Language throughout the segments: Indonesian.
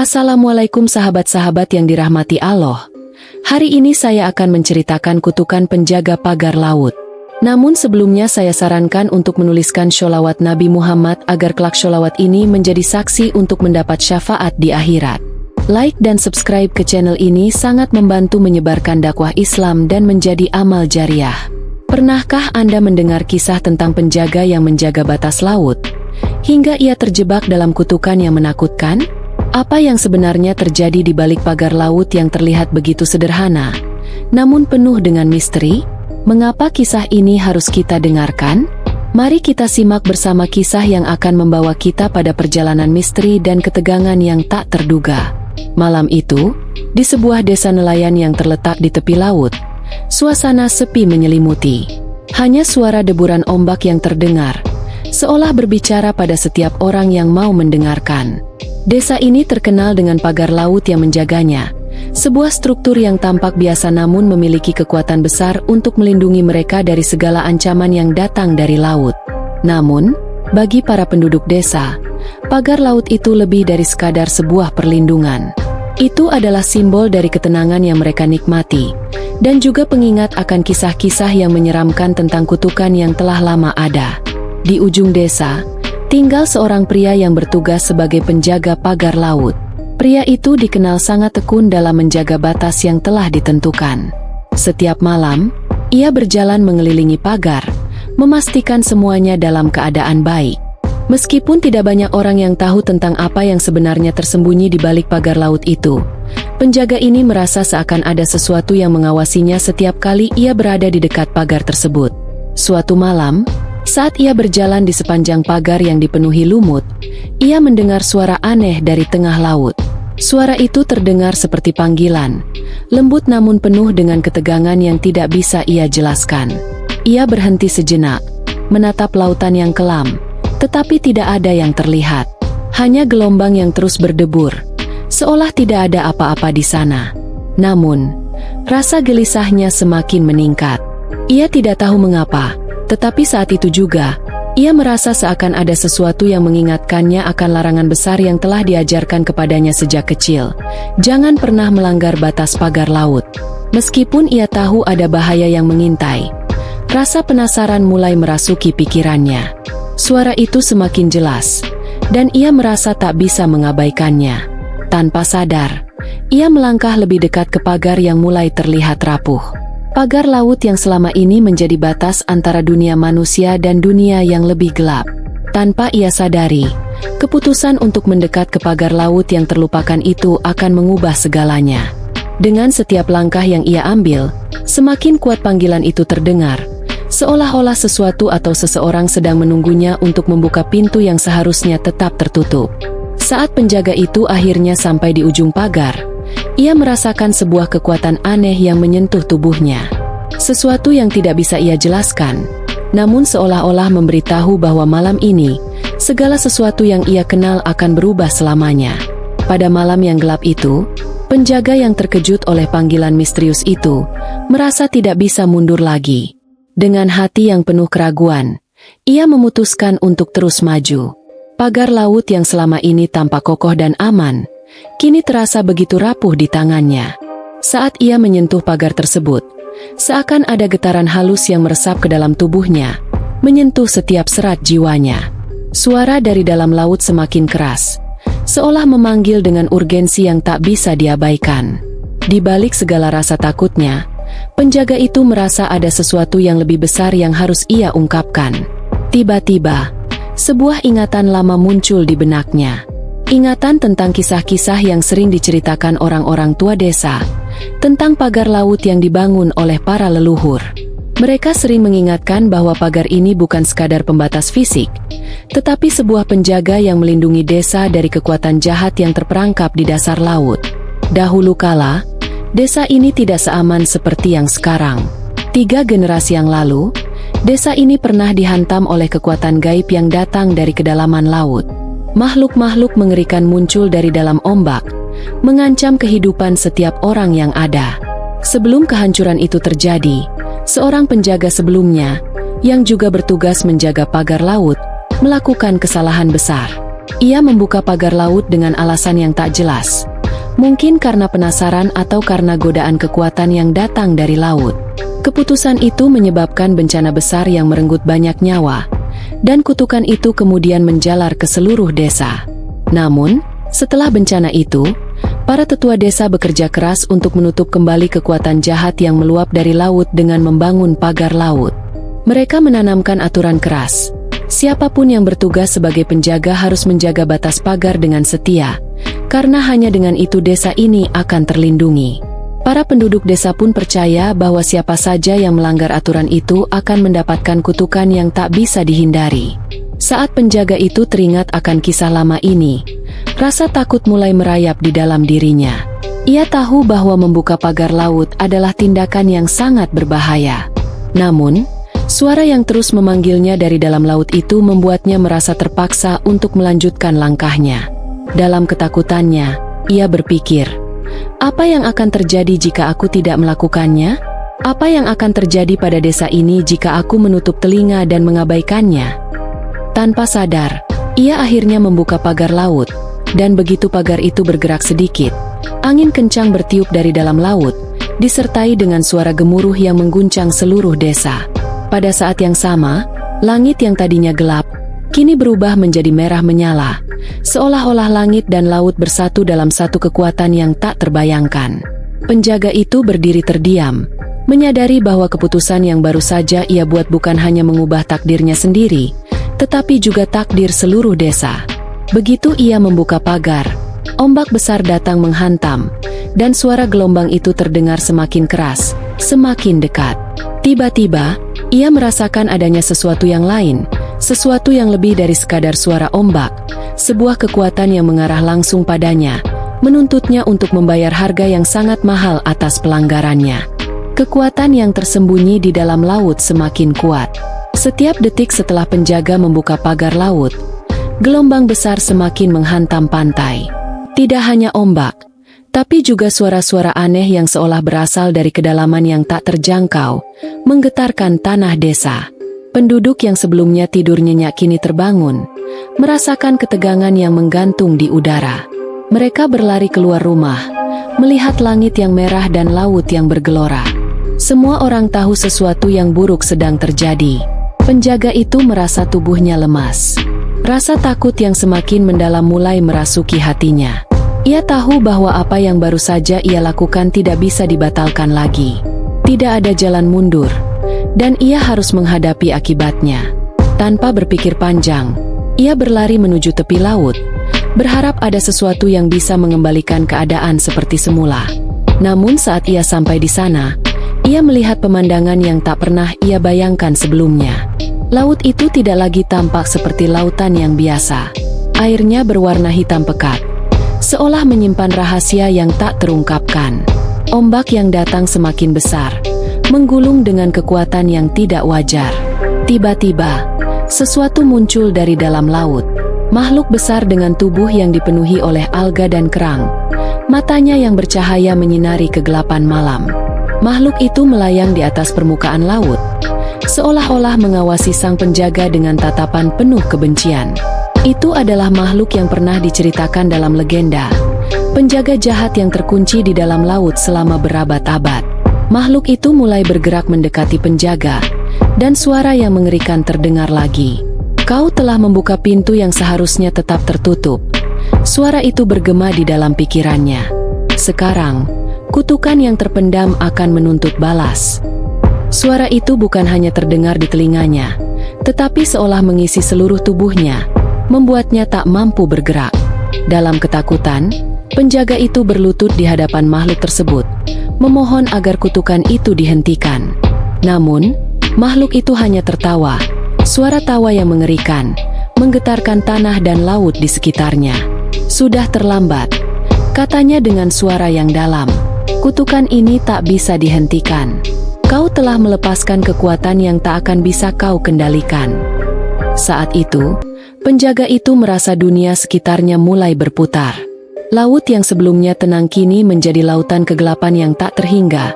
Assalamualaikum sahabat-sahabat yang dirahmati Allah. Hari ini saya akan menceritakan kutukan penjaga pagar laut. Namun sebelumnya saya sarankan untuk menuliskan sholawat Nabi Muhammad agar kelak sholawat ini menjadi saksi untuk mendapat syafaat di akhirat. Like dan subscribe ke channel ini sangat membantu menyebarkan dakwah Islam dan menjadi amal jariah. Pernahkah Anda mendengar kisah tentang penjaga yang menjaga batas laut, hingga ia terjebak dalam kutukan yang menakutkan? Apa yang sebenarnya terjadi di balik pagar laut yang terlihat begitu sederhana, namun penuh dengan misteri? Mengapa kisah ini harus kita dengarkan? Mari kita simak bersama kisah yang akan membawa kita pada perjalanan misteri dan ketegangan yang tak terduga. Malam itu, di sebuah desa nelayan yang terletak di tepi laut, suasana sepi menyelimuti. Hanya suara deburan ombak yang terdengar, seolah berbicara pada setiap orang yang mau mendengarkan. Desa ini terkenal dengan pagar laut yang menjaganya, sebuah struktur yang tampak biasa namun memiliki kekuatan besar untuk melindungi mereka dari segala ancaman yang datang dari laut. Namun, bagi para penduduk desa, pagar laut itu lebih dari sekadar sebuah perlindungan. Itu adalah simbol dari ketenangan yang mereka nikmati, dan juga pengingat akan kisah-kisah yang menyeramkan tentang kutukan yang telah lama ada. Di ujung desa, tinggal seorang pria yang bertugas sebagai penjaga pagar laut. Pria itu dikenal sangat tekun dalam menjaga batas yang telah ditentukan. Setiap malam, ia berjalan mengelilingi pagar, memastikan semuanya dalam keadaan baik. Meskipun tidak banyak orang yang tahu tentang apa yang sebenarnya tersembunyi di balik pagar laut itu, penjaga ini merasa seakan ada sesuatu yang mengawasinya setiap kali ia berada di dekat pagar tersebut. Suatu malam, saat ia berjalan di sepanjang pagar yang dipenuhi lumut, ia mendengar suara aneh dari tengah laut. Suara itu terdengar seperti panggilan, lembut namun penuh dengan ketegangan yang tidak bisa ia jelaskan. Ia berhenti sejenak, menatap lautan yang kelam, tetapi tidak ada yang terlihat. Hanya gelombang yang terus berdebur, seolah tidak ada apa-apa di sana. Namun, rasa gelisahnya semakin meningkat. Ia tidak tahu mengapa, tetapi saat itu juga, ia merasa seakan ada sesuatu yang mengingatkannya akan larangan besar yang telah diajarkan kepadanya sejak kecil. Jangan pernah melanggar batas pagar laut. Meskipun ia tahu ada bahaya yang mengintai, rasa penasaran mulai merasuki pikirannya. Suara itu semakin jelas, dan ia merasa tak bisa mengabaikannya. Tanpa sadar, ia melangkah lebih dekat ke pagar yang mulai terlihat rapuh. Pagar laut yang selama ini menjadi batas antara dunia manusia dan dunia yang lebih gelap. Tanpa ia sadari, keputusan untuk mendekat ke pagar laut yang terlupakan itu akan mengubah segalanya. Dengan setiap langkah yang ia ambil, semakin kuat panggilan itu terdengar, seolah-olah sesuatu atau seseorang sedang menunggunya untuk membuka pintu yang seharusnya tetap tertutup. Saat penjaga itu akhirnya sampai di ujung pagar, ia merasakan sebuah kekuatan aneh yang menyentuh tubuhnya. Sesuatu yang tidak bisa ia jelaskan, namun seolah-olah memberitahu bahwa malam ini, segala sesuatu yang ia kenal akan berubah selamanya. Pada malam yang gelap itu, penjaga yang terkejut oleh panggilan misterius itu, merasa tidak bisa mundur lagi. Dengan hati yang penuh keraguan, ia memutuskan untuk terus maju. Pagar laut yang selama ini tampak kokoh dan aman, kini terasa begitu rapuh di tangannya. Saat ia menyentuh pagar tersebut, seakan ada getaran halus yang meresap ke dalam tubuhnya, menyentuh setiap serat jiwanya. Suara dari dalam laut semakin keras, seolah memanggil dengan urgensi yang tak bisa diabaikan. Di balik segala rasa takutnya, penjaga itu merasa ada sesuatu yang lebih besar yang harus ia ungkapkan. Tiba-tiba, sebuah ingatan lama muncul di benaknya. Ingatan tentang kisah-kisah yang sering diceritakan orang-orang tua desa, tentang pagar laut yang dibangun oleh para leluhur. Mereka sering mengingatkan bahwa pagar ini bukan sekadar pembatas fisik, tetapi sebuah penjaga yang melindungi desa dari kekuatan jahat yang terperangkap di dasar laut. Dahulu kala, desa ini tidak seaman seperti yang sekarang. 3 generasi yang lalu, desa ini pernah dihantam oleh kekuatan gaib yang datang dari kedalaman laut. Makhluk-makhluk mengerikan muncul dari dalam ombak, mengancam kehidupan setiap orang yang ada. Sebelum kehancuran itu terjadi, seorang penjaga sebelumnya, yang juga bertugas menjaga pagar laut, melakukan kesalahan besar. Ia membuka pagar laut dengan alasan yang tak jelas. Mungkin karena penasaran atau karena godaan kekuatan yang datang dari laut. Keputusan itu menyebabkan bencana besar yang merenggut banyak nyawa. Dan kutukan itu kemudian menjalar ke seluruh desa. Namun, setelah bencana itu, para tetua desa bekerja keras untuk menutup kembali kekuatan jahat yang meluap dari laut dengan membangun pagar laut. Mereka menanamkan aturan keras. Siapapun yang bertugas sebagai penjaga harus menjaga batas pagar dengan setia, karena hanya dengan itu desa ini akan terlindungi. Para penduduk desa pun percaya bahwa siapa saja yang melanggar aturan itu akan mendapatkan kutukan yang tak bisa dihindari. Saat penjaga itu teringat akan kisah lama ini, rasa takut mulai merayap di dalam dirinya. Ia tahu bahwa membuka pagar laut adalah tindakan yang sangat berbahaya. Namun, suara yang terus memanggilnya dari dalam laut itu membuatnya merasa terpaksa untuk melanjutkan langkahnya. Dalam ketakutannya, ia berpikir, apa yang akan terjadi jika aku tidak melakukannya? Apa yang akan terjadi pada desa ini jika aku menutup telinga dan mengabaikannya? Tanpa sadar, ia akhirnya membuka pagar laut, dan begitu pagar itu bergerak sedikit, angin kencang bertiup dari dalam laut, disertai dengan suara gemuruh yang mengguncang seluruh desa. Pada saat yang sama, langit yang tadinya gelap, kini berubah menjadi merah menyala, seolah-olah langit dan laut bersatu dalam satu kekuatan yang tak terbayangkan. Penjaga itu berdiri terdiam, menyadari bahwa keputusan yang baru saja ia buat bukan hanya mengubah takdirnya sendiri, tetapi juga takdir seluruh desa. Begitu ia membuka pagar, ombak besar datang menghantam, dan suara gelombang itu terdengar semakin keras, semakin dekat. Tiba-tiba, ia merasakan adanya sesuatu yang lain, sesuatu yang lebih dari sekadar suara ombak, sebuah kekuatan yang mengarah langsung padanya, menuntutnya untuk membayar harga yang sangat mahal atas pelanggarannya. Kekuatan yang tersembunyi di dalam laut semakin kuat. Setiap detik setelah penjaga membuka pagar laut, gelombang besar semakin menghantam pantai. Tidak hanya ombak, tapi juga suara-suara aneh yang seolah berasal dari kedalaman yang tak terjangkau, menggetarkan tanah desa. Penduduk yang sebelumnya tidur nyenyak kini terbangun, merasakan ketegangan yang menggantung di udara. Mereka berlari keluar rumah, melihat langit yang merah dan laut yang bergelora. Semua orang tahu sesuatu yang buruk sedang terjadi. Penjaga itu merasa tubuhnya lemas. Rasa takut yang semakin mendalam mulai merasuki hatinya. Ia tahu bahwa apa yang baru saja ia lakukan tidak bisa dibatalkan lagi. Tidak ada jalan mundur, dan ia harus menghadapi akibatnya. Tanpa berpikir panjang, ia berlari menuju tepi laut, berharap ada sesuatu yang bisa mengembalikan keadaan seperti semula. Namun saat ia sampai di sana, ia melihat pemandangan yang tak pernah ia bayangkan sebelumnya. Laut itu tidak lagi tampak seperti lautan yang biasa. Airnya berwarna hitam pekat, seolah menyimpan rahasia yang tak terungkapkan. Ombak yang datang semakin besar, menggulung dengan kekuatan yang tidak wajar. Tiba-tiba, sesuatu muncul dari dalam laut. Makhluk besar dengan tubuh yang dipenuhi oleh alga dan kerang. Matanya yang bercahaya menyinari kegelapan malam. Makhluk itu melayang di atas permukaan laut, seolah-olah mengawasi sang penjaga dengan tatapan penuh kebencian. Itu adalah makhluk yang pernah diceritakan dalam legenda, penjaga jahat yang terkunci di dalam laut selama berabad-abad. Makhluk itu mulai bergerak mendekati penjaga, dan suara yang mengerikan terdengar lagi. Kau telah membuka pintu yang seharusnya tetap tertutup. Suara itu bergema di dalam pikirannya. Sekarang, kutukan yang terpendam akan menuntut balas. Suara itu bukan hanya terdengar di telinganya, tetapi seolah mengisi seluruh tubuhnya, membuatnya tak mampu bergerak. Dalam ketakutan, penjaga itu berlutut di hadapan makhluk tersebut, memohon agar kutukan itu dihentikan. Namun, makhluk itu hanya tertawa, suara tawa yang mengerikan, menggetarkan tanah dan laut di sekitarnya. Sudah terlambat, katanya dengan suara yang dalam. Kutukan ini tak bisa dihentikan. Kau telah melepaskan kekuatan yang tak akan bisa kau kendalikan. Saat itu, penjaga itu merasa dunia sekitarnya mulai berputar. Laut yang sebelumnya tenang kini menjadi lautan kegelapan yang tak terhingga,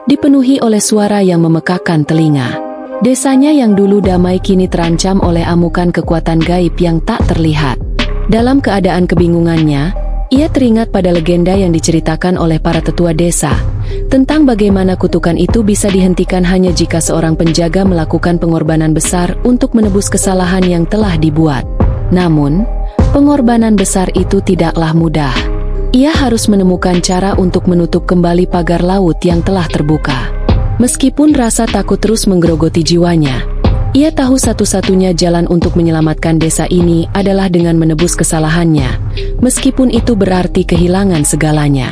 dipenuhi oleh suara yang memekakkan telinga. Desanya yang dulu damai kini terancam oleh amukan kekuatan gaib yang tak terlihat. Dalam keadaan kebingungannya, ia teringat pada legenda yang diceritakan oleh para tetua desa, tentang bagaimana kutukan itu bisa dihentikan hanya jika seorang penjaga melakukan pengorbanan besar untuk menebus kesalahan yang telah dibuat. Namun, pengorbanan besar itu tidaklah mudah. Ia harus menemukan cara untuk menutup kembali pagar laut yang telah terbuka. Meskipun rasa takut terus menggerogoti jiwanya, ia tahu satu-satunya jalan untuk menyelamatkan desa ini adalah dengan menebus kesalahannya, meskipun itu berarti kehilangan segalanya.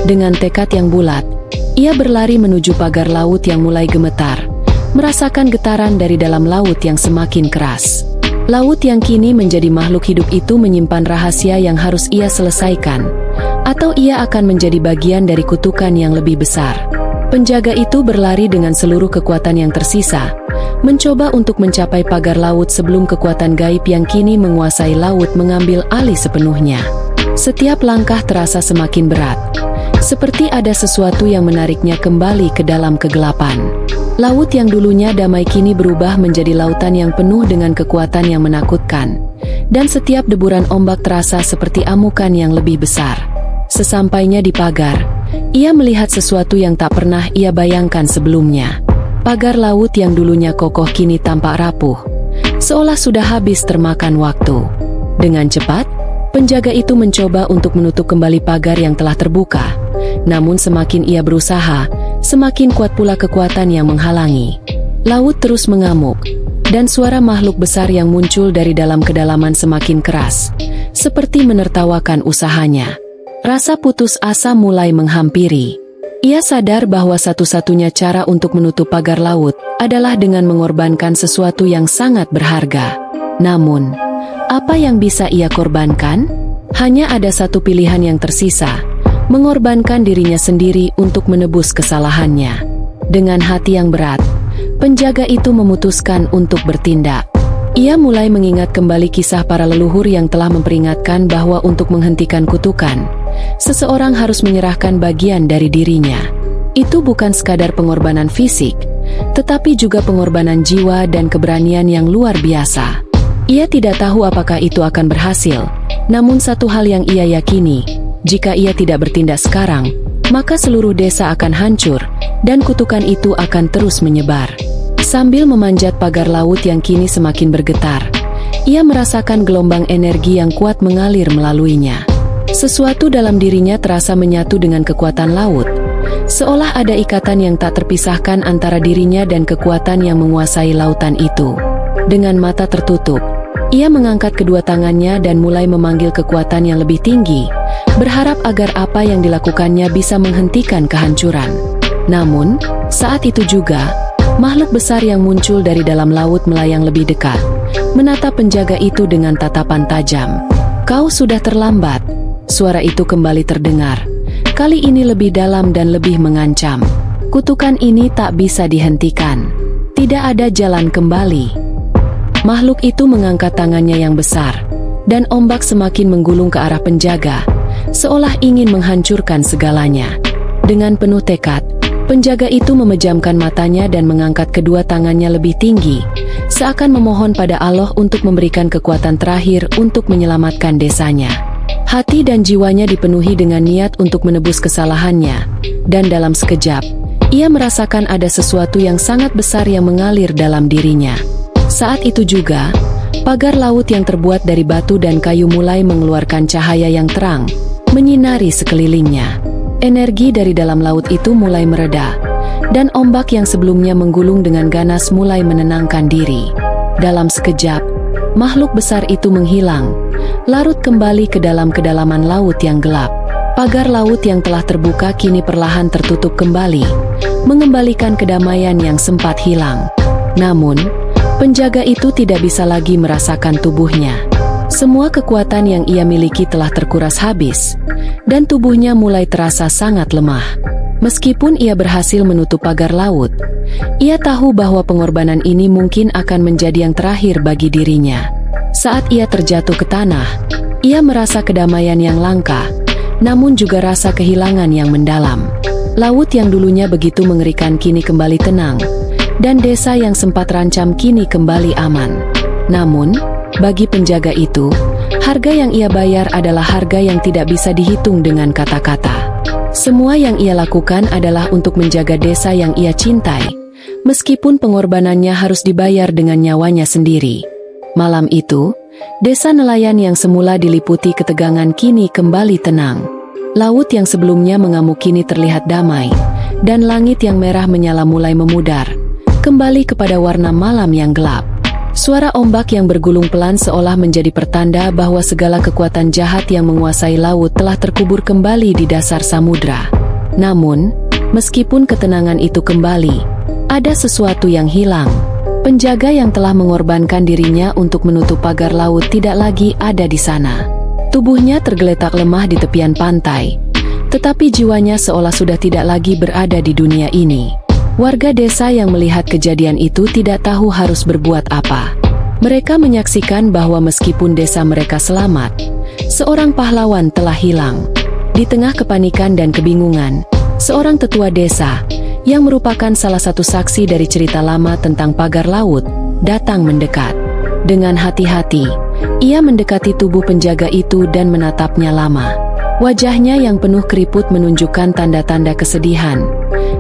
Dengan tekad yang bulat, ia berlari menuju pagar laut yang mulai gemetar, merasakan getaran dari dalam laut yang semakin keras. Laut yang kini menjadi makhluk hidup itu menyimpan rahasia yang harus ia selesaikan, atau ia akan menjadi bagian dari kutukan yang lebih besar. Penjaga itu berlari dengan seluruh kekuatan yang tersisa, mencoba untuk mencapai pagar laut sebelum kekuatan gaib yang kini menguasai laut mengambil alih sepenuhnya. Setiap langkah terasa semakin berat, seperti ada sesuatu yang menariknya kembali ke dalam kegelapan. Laut yang dulunya damai kini berubah menjadi lautan yang penuh dengan kekuatan yang menakutkan, dan setiap deburan ombak terasa seperti amukan yang lebih besar. Sesampainya di pagar, ia melihat sesuatu yang tak pernah ia bayangkan sebelumnya. Pagar laut yang dulunya kokoh kini tampak rapuh, seolah sudah habis termakan waktu. Dengan cepat, penjaga itu mencoba untuk menutup kembali pagar yang telah terbuka. Namun semakin ia berusaha, semakin kuat pula kekuatan yang menghalangi. Laut terus mengamuk, dan suara makhluk besar yang muncul dari dalam kedalaman semakin keras, seperti menertawakan usahanya. Rasa putus asa mulai menghampiri. Ia sadar bahwa satu-satunya cara untuk menutup pagar laut adalah dengan mengorbankan sesuatu yang sangat berharga. Namun, apa yang bisa ia korbankan? Hanya ada satu pilihan yang tersisa, mengorbankan dirinya sendiri untuk menebus kesalahannya. Dengan hati yang berat, penjaga itu memutuskan untuk bertindak. Ia mulai mengingat kembali kisah para leluhur yang telah memperingatkan bahwa untuk menghentikan kutukan, seseorang harus menyerahkan bagian dari dirinya. Itu bukan sekadar pengorbanan fisik, tetapi juga pengorbanan jiwa dan keberanian yang luar biasa. Ia tidak tahu apakah itu akan berhasil, namun satu hal yang ia yakini, jika ia tidak bertindak sekarang, maka seluruh desa akan hancur, dan kutukan itu akan terus menyebar. Sambil memanjat pagar laut yang kini semakin bergetar, ia merasakan gelombang energi yang kuat mengalir melaluinya. Sesuatu dalam dirinya terasa menyatu dengan kekuatan laut, seolah ada ikatan yang tak terpisahkan antara dirinya dan kekuatan yang menguasai lautan itu. Dengan mata tertutup, ia mengangkat kedua tangannya dan mulai memanggil kekuatan yang lebih tinggi, berharap agar apa yang dilakukannya bisa menghentikan kehancuran. Namun, saat itu juga, makhluk besar yang muncul dari dalam laut melayang lebih dekat, menatap penjaga itu dengan tatapan tajam. "Kau sudah terlambat." Suara itu kembali terdengar, kali ini lebih dalam dan lebih mengancam. "Kutukan ini tak bisa dihentikan. Tidak ada jalan kembali." Makhluk itu mengangkat tangannya yang besar, dan ombak semakin menggulung ke arah penjaga, seolah ingin menghancurkan segalanya. Dengan penuh tekad, penjaga itu memejamkan matanya dan mengangkat kedua tangannya lebih tinggi, seakan memohon pada Allah untuk memberikan kekuatan terakhir untuk menyelamatkan desanya. Hati dan jiwanya dipenuhi dengan niat untuk menebus kesalahannya, dan dalam sekejap, ia merasakan ada sesuatu yang sangat besar yang mengalir dalam dirinya. Saat itu juga, pagar laut yang terbuat dari batu dan kayu mulai mengeluarkan cahaya yang terang, menyinari sekelilingnya. Energi dari dalam laut itu mulai mereda, dan ombak yang sebelumnya menggulung dengan ganas mulai menenangkan diri. Dalam sekejap, makhluk besar itu menghilang, larut kembali ke dalam kedalaman laut yang gelap. Pagar laut yang telah terbuka kini perlahan tertutup kembali, mengembalikan kedamaian yang sempat hilang. Namun, penjaga itu tidak bisa lagi merasakan tubuhnya. Semua kekuatan yang ia miliki telah terkuras habis, dan tubuhnya mulai terasa sangat lemah. Meskipun ia berhasil menutup pagar laut, ia tahu bahwa pengorbanan ini mungkin akan menjadi yang terakhir bagi dirinya. Saat ia terjatuh ke tanah, ia merasa kedamaian yang langka, namun juga rasa kehilangan yang mendalam. Laut yang dulunya begitu mengerikan kini kembali tenang, dan desa yang sempat terancam kini kembali aman. Namun, bagi penjaga itu, Harga yang ia bayar adalah harga yang tidak bisa dihitung dengan kata-kata. Semua yang ia lakukan adalah untuk menjaga desa yang ia cintai, meskipun pengorbanannya harus dibayar dengan nyawanya sendiri. Malam itu, desa nelayan yang semula diliputi ketegangan kini kembali tenang. Laut yang sebelumnya mengamuk kini terlihat damai, dan langit yang merah menyala mulai memudar, kembali kepada warna malam yang gelap. Suara ombak yang bergulung pelan seolah menjadi pertanda bahwa segala kekuatan jahat yang menguasai laut telah terkubur kembali di dasar samudra. Namun, meskipun ketenangan itu kembali, ada sesuatu yang hilang. Penjaga yang telah mengorbankan dirinya untuk menutup pagar laut tidak lagi ada di sana. Tubuhnya tergeletak lemah di tepian pantai, tetapi jiwanya seolah sudah tidak lagi berada di dunia ini. Warga desa yang melihat kejadian itu tidak tahu harus berbuat apa. Mereka menyaksikan bahwa meskipun desa mereka selamat, seorang pahlawan telah hilang. Di tengah kepanikan dan kebingungan, seorang tetua desa, yang merupakan salah satu saksi dari cerita lama tentang pagar laut, datang mendekat. Dengan hati-hati, ia mendekati tubuh penjaga itu dan menatapnya lama. Wajahnya yang penuh keriput menunjukkan tanda-tanda kesedihan,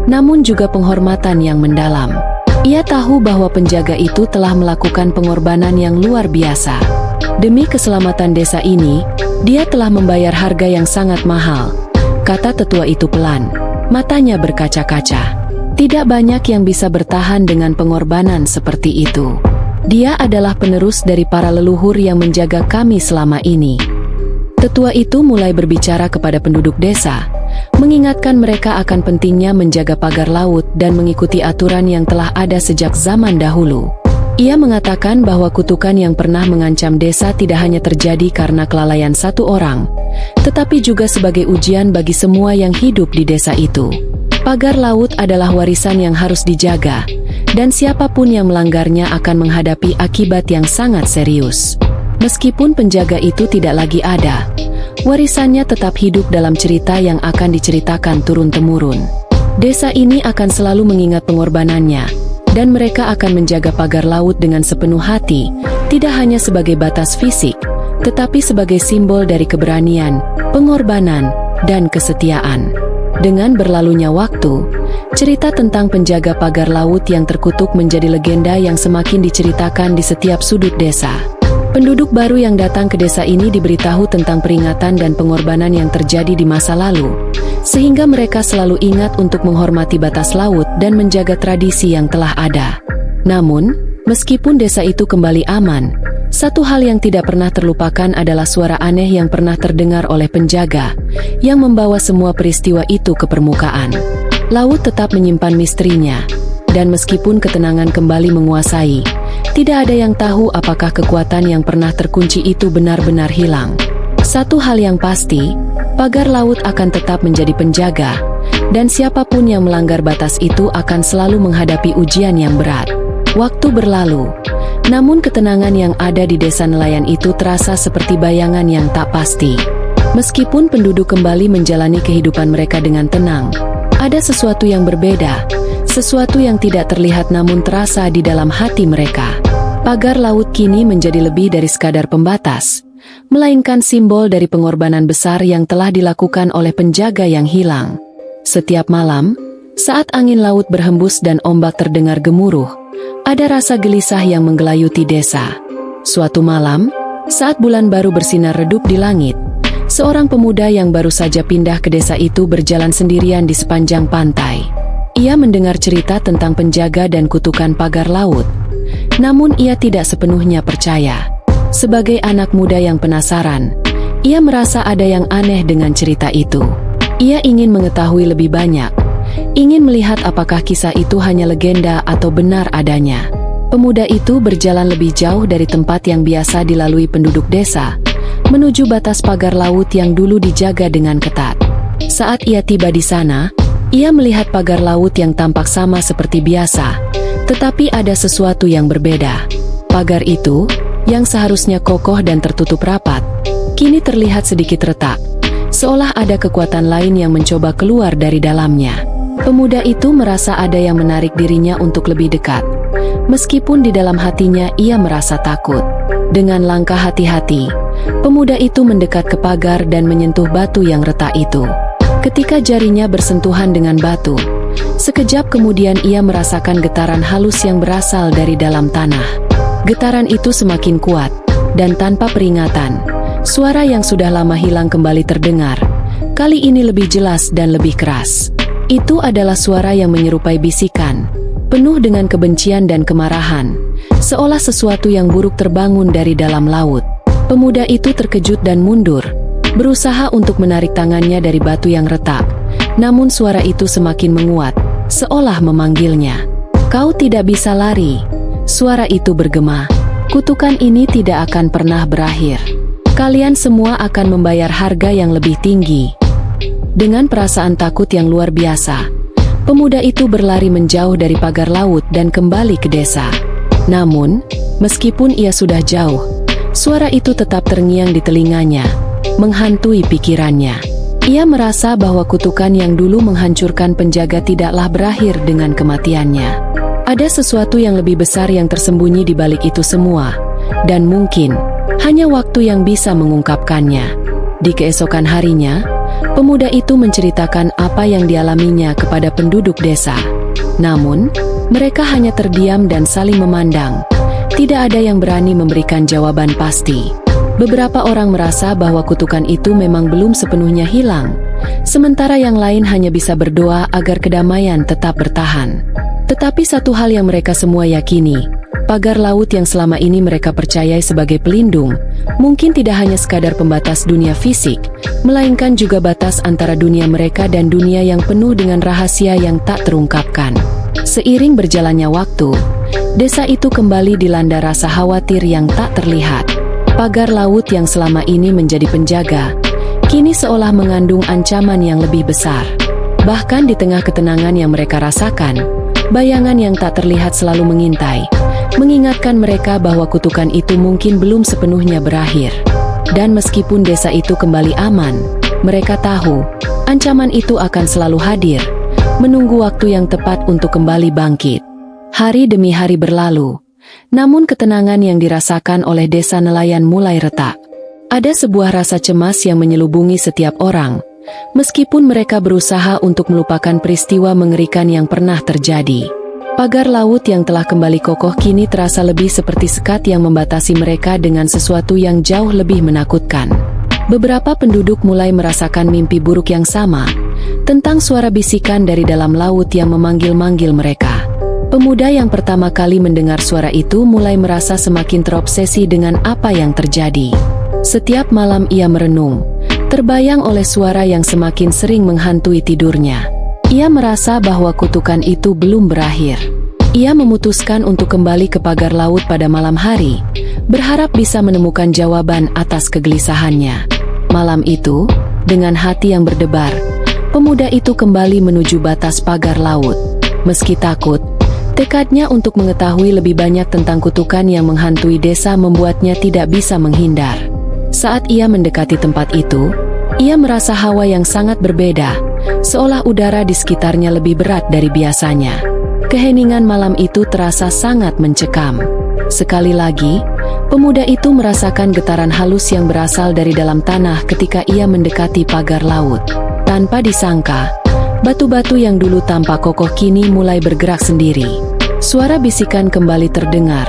namun juga penghormatan yang mendalam. Ia tahu bahwa penjaga itu telah melakukan pengorbanan yang luar biasa. Demi keselamatan desa ini, dia telah membayar harga yang sangat mahal, kata tetua itu pelan. Matanya berkaca-kaca. Tidak banyak yang bisa bertahan dengan pengorbanan seperti itu. Dia adalah penerus dari para leluhur yang menjaga kami selama ini. Tetua itu mulai berbicara kepada penduduk desa, mengingatkan mereka akan pentingnya menjaga pagar laut dan mengikuti aturan yang telah ada sejak zaman dahulu. Ia mengatakan bahwa kutukan yang pernah mengancam desa tidak hanya terjadi karena kelalaian satu orang, tetapi juga sebagai ujian bagi semua yang hidup di desa itu. Pagar laut adalah warisan yang harus dijaga, dan siapapun yang melanggarnya akan menghadapi akibat yang sangat serius. Meskipun penjaga itu tidak lagi ada, warisannya tetap hidup dalam cerita yang akan diceritakan turun-temurun. Desa ini akan selalu mengingat pengorbanannya, dan mereka akan menjaga pagar laut dengan sepenuh hati, tidak hanya sebagai batas fisik, tetapi sebagai simbol dari keberanian, pengorbanan, dan kesetiaan. Dengan berlalunya waktu, cerita tentang penjaga pagar laut yang terkutuk menjadi legenda yang semakin diceritakan di setiap sudut desa. Penduduk baru yang datang ke desa ini diberitahu tentang peringatan dan pengorbanan yang terjadi di masa lalu, sehingga mereka selalu ingat untuk menghormati batas laut dan menjaga tradisi yang telah ada. Namun, meskipun desa itu kembali aman, satu hal yang tidak pernah terlupakan adalah suara aneh yang pernah terdengar oleh penjaga, yang membawa semua peristiwa itu ke permukaan. Laut tetap menyimpan misterinya, dan meskipun ketenangan kembali menguasai, tidak ada yang tahu apakah kekuatan yang pernah terkunci itu benar-benar hilang. Satu hal yang pasti, pagar laut akan tetap menjadi penjaga, dan siapapun yang melanggar batas itu akan selalu menghadapi ujian yang berat. Waktu berlalu, namun ketenangan yang ada di desa nelayan itu terasa seperti bayangan yang tak pasti. Meskipun penduduk kembali menjalani kehidupan mereka dengan tenang, ada sesuatu yang berbeda, sesuatu yang tidak terlihat namun terasa di dalam hati mereka. Pagar laut kini menjadi lebih dari sekadar pembatas, melainkan simbol dari pengorbanan besar yang telah dilakukan oleh penjaga yang hilang. Setiap malam, saat angin laut berhembus dan ombak terdengar gemuruh, ada rasa gelisah yang menggelayuti desa. Suatu malam, saat bulan baru bersinar redup di langit, seorang pemuda yang baru saja pindah ke desa itu berjalan sendirian di sepanjang pantai. Ia mendengar cerita tentang penjaga dan kutukan pagar laut, namun ia tidak sepenuhnya percaya. Sebagai anak muda yang penasaran, ia merasa ada yang aneh dengan cerita itu. Ia ingin mengetahui lebih banyak, ingin melihat apakah kisah itu hanya legenda atau benar adanya. Pemuda itu berjalan lebih jauh dari tempat yang biasa dilalui penduduk desa, menuju batas pagar laut yang dulu dijaga dengan ketat. Saat ia tiba di sana, ia melihat pagar laut yang tampak sama seperti biasa, tetapi ada sesuatu yang berbeda. Pagar itu, yang seharusnya kokoh dan tertutup rapat, kini terlihat sedikit retak, seolah ada kekuatan lain yang mencoba keluar dari dalamnya. Pemuda itu merasa ada yang menarik dirinya untuk lebih dekat. Meskipun di dalam hatinya ia merasa takut. Dengan langkah hati-hati, pemuda itu mendekat ke pagar dan menyentuh batu yang retak itu. Ketika jarinya bersentuhan dengan batu, sekejap kemudian ia merasakan getaran halus yang berasal dari dalam tanah. Getaran itu semakin kuat, dan tanpa peringatan, suara yang sudah lama hilang kembali terdengar. Kali ini lebih jelas dan lebih keras. Itu adalah suara yang menyerupai bisikan, penuh dengan kebencian dan kemarahan, seolah sesuatu yang buruk terbangun dari dalam laut. Pemuda itu terkejut dan mundur, berusaha untuk menarik tangannya dari batu yang retak. Namun suara itu semakin menguat, seolah memanggilnya. "Kau tidak bisa lari." Suara itu bergema. "Kutukan ini tidak akan pernah berakhir. Kalian semua akan membayar harga yang lebih tinggi." Dengan perasaan takut yang luar biasa, pemuda itu berlari menjauh dari pagar laut dan kembali ke desa. Namun, meskipun ia sudah jauh, suara itu tetap terngiang di telinganya, menghantui pikirannya. Ia merasa bahwa kutukan yang dulu menghancurkan penjaga tidaklah berakhir dengan kematiannya. Ada sesuatu yang lebih besar yang tersembunyi di balik itu semua, dan mungkin hanya waktu yang bisa mengungkapkannya. Di keesokan harinya, pemuda itu menceritakan apa yang dialaminya kepada penduduk desa. Namun, mereka hanya terdiam dan saling memandang. Tidak ada yang berani memberikan jawaban pasti. Beberapa orang merasa bahwa kutukan itu memang belum sepenuhnya hilang, sementara yang lain hanya bisa berdoa agar kedamaian tetap bertahan. Tetapi satu hal yang mereka semua yakini, pagar laut yang selama ini mereka percayai sebagai pelindung, mungkin tidak hanya sekadar pembatas dunia fisik, melainkan juga batas antara dunia mereka dan dunia yang penuh dengan rahasia yang tak terungkapkan. Seiring berjalannya waktu, desa itu kembali dilanda rasa khawatir yang tak terlihat. Pagar laut yang selama ini menjadi penjaga, kini seolah mengandung ancaman yang lebih besar. Bahkan di tengah ketenangan yang mereka rasakan, bayangan yang tak terlihat selalu mengintai, mengingatkan mereka bahwa kutukan itu mungkin belum sepenuhnya berakhir. Dan meskipun desa itu kembali aman, mereka tahu, ancaman itu akan selalu hadir, menunggu waktu yang tepat untuk kembali bangkit. Hari demi hari berlalu, namun ketenangan yang dirasakan oleh desa nelayan mulai retak. Ada sebuah rasa cemas yang menyelubungi setiap orang, meskipun mereka berusaha untuk melupakan peristiwa mengerikan yang pernah terjadi. Pagar laut yang telah kembali kokoh kini terasa lebih seperti sekat yang membatasi mereka dengan sesuatu yang jauh lebih menakutkan. Beberapa penduduk mulai merasakan mimpi buruk yang sama, tentang suara bisikan dari dalam laut yang memanggil-manggil mereka. Pemuda yang pertama kali mendengar suara itu mulai merasa semakin terobsesi dengan apa yang terjadi. Setiap malam ia merenung, terbayang oleh suara yang semakin sering menghantui tidurnya. Ia merasa bahwa kutukan itu belum berakhir. Ia memutuskan untuk kembali ke pagar laut pada malam hari, berharap bisa menemukan jawaban atas kegelisahannya. Malam itu, dengan hati yang berdebar, pemuda itu kembali menuju batas pagar laut. Meski takut, tekadnya untuk mengetahui lebih banyak tentang kutukan yang menghantui desa membuatnya tidak bisa menghindar. Saat ia mendekati tempat itu, ia merasa hawa yang sangat berbeda, seolah udara di sekitarnya lebih berat dari biasanya. Keheningan malam itu terasa sangat mencekam. Sekali lagi, pemuda itu merasakan getaran halus yang berasal dari dalam tanah ketika ia mendekati pagar laut. Tanpa disangka, batu-batu yang dulu tampak kokoh kini mulai bergerak sendiri. Suara bisikan kembali terdengar,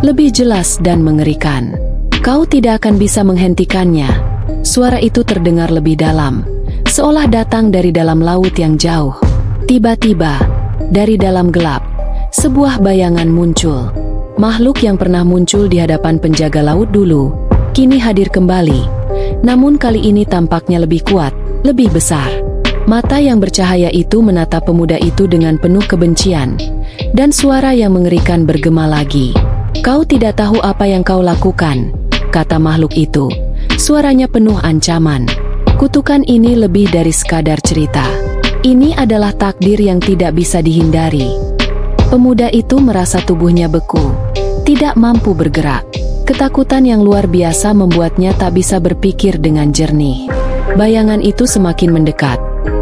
lebih jelas dan mengerikan. "Kau tidak akan bisa menghentikannya." Suara itu terdengar lebih dalam, seolah datang dari dalam laut yang jauh. Tiba-tiba, dari dalam gelap, sebuah bayangan muncul. Makhluk yang pernah muncul di hadapan penjaga laut dulu, kini hadir kembali. Namun kali ini tampaknya lebih kuat, lebih besar. Mata yang bercahaya itu menatap pemuda itu dengan penuh kebencian, dan suara yang mengerikan bergema lagi. "Kau tidak tahu apa yang kau lakukan," kata makhluk itu. Suaranya penuh ancaman. "Kutukan ini lebih dari sekadar cerita. Ini adalah takdir yang tidak bisa dihindari." Pemuda itu merasa tubuhnya beku, tidak mampu bergerak. Ketakutan yang luar biasa membuatnya tak bisa berpikir dengan jernih. Bayangan itu semakin mendekat,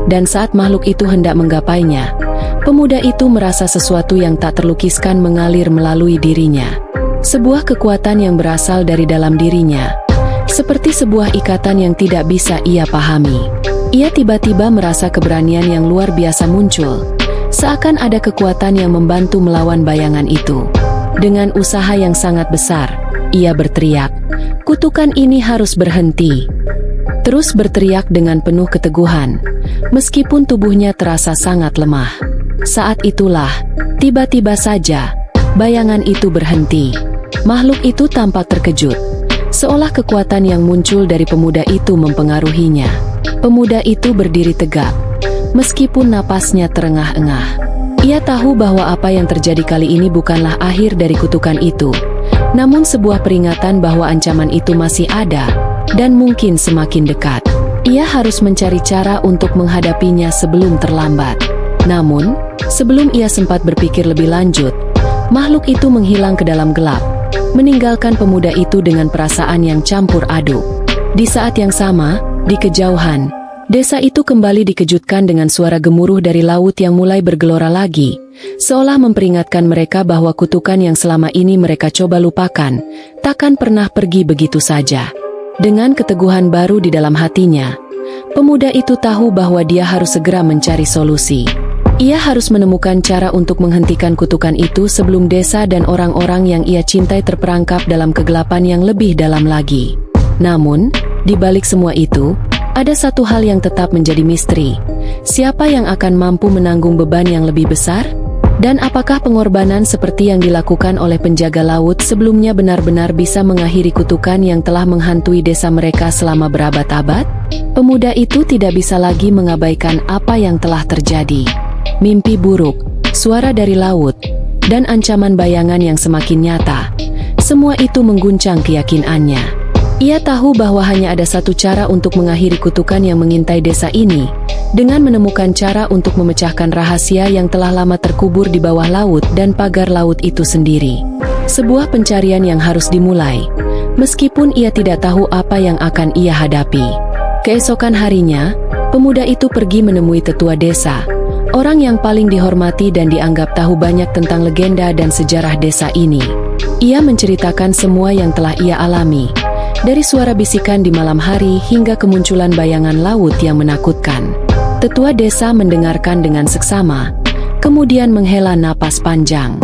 dan saat makhluk itu hendak menggapainya, Pemuda itu merasa sesuatu yang tak terlukiskan mengalir melalui dirinya. Sebuah kekuatan yang berasal dari dalam dirinya, seperti sebuah ikatan yang tidak bisa ia pahami. Ia tiba-tiba merasa keberanian yang luar biasa muncul, seakan ada kekuatan yang membantu melawan bayangan itu. Dengan usaha yang sangat besar, ia berteriak, "Kutukan ini harus berhenti." Terus berteriak dengan penuh keteguhan, meskipun tubuhnya terasa sangat lemah. Saat itulah, tiba-tiba saja, bayangan itu berhenti. Makhluk itu tampak terkejut, seolah kekuatan yang muncul dari pemuda itu mempengaruhinya. Pemuda itu berdiri tegak, meskipun napasnya terengah-engah. Ia tahu bahwa apa yang terjadi kali ini bukanlah akhir dari kutukan itu, namun sebuah peringatan bahwa ancaman itu masih ada, dan mungkin semakin dekat. Ia harus mencari cara untuk menghadapinya sebelum terlambat. Namun, sebelum ia sempat berpikir lebih lanjut, makhluk itu menghilang ke dalam gelap, meninggalkan pemuda itu dengan perasaan yang campur aduk. Di saat yang sama, di kejauhan, desa itu kembali dikejutkan dengan suara gemuruh dari laut yang mulai bergelora lagi, seolah memperingatkan mereka bahwa kutukan yang selama ini mereka coba lupakan, takkan pernah pergi begitu saja. Dengan keteguhan baru di dalam hatinya, pemuda itu tahu bahwa dia harus segera mencari solusi. Ia harus menemukan cara untuk menghentikan kutukan itu sebelum desa dan orang-orang yang ia cintai terperangkap dalam kegelapan yang lebih dalam lagi. Namun, di balik semua itu, ada satu hal yang tetap menjadi misteri. Siapa yang akan mampu menanggung beban yang lebih besar? Dan apakah pengorbanan seperti yang dilakukan oleh penjaga laut sebelumnya benar-benar bisa mengakhiri kutukan yang telah menghantui desa mereka selama berabad-abad? Pemuda itu tidak bisa lagi mengabaikan apa yang telah terjadi. Mimpi buruk, suara dari laut, dan ancaman bayangan yang semakin nyata. Semua itu mengguncang keyakinannya. Ia tahu bahwa hanya ada satu cara untuk mengakhiri kutukan yang mengintai desa ini, dengan menemukan cara untuk memecahkan rahasia yang telah lama terkubur di bawah laut dan pagar laut itu sendiri. Sebuah pencarian yang harus dimulai, meskipun ia tidak tahu apa yang akan ia hadapi. Keesokan harinya, pemuda itu pergi menemui tetua desa, orang yang paling dihormati dan dianggap tahu banyak tentang legenda dan sejarah desa ini. Ia menceritakan semua yang telah ia alami, dari suara bisikan di malam hari hingga kemunculan bayangan laut yang menakutkan. Tetua desa mendengarkan dengan seksama, kemudian menghela napas panjang.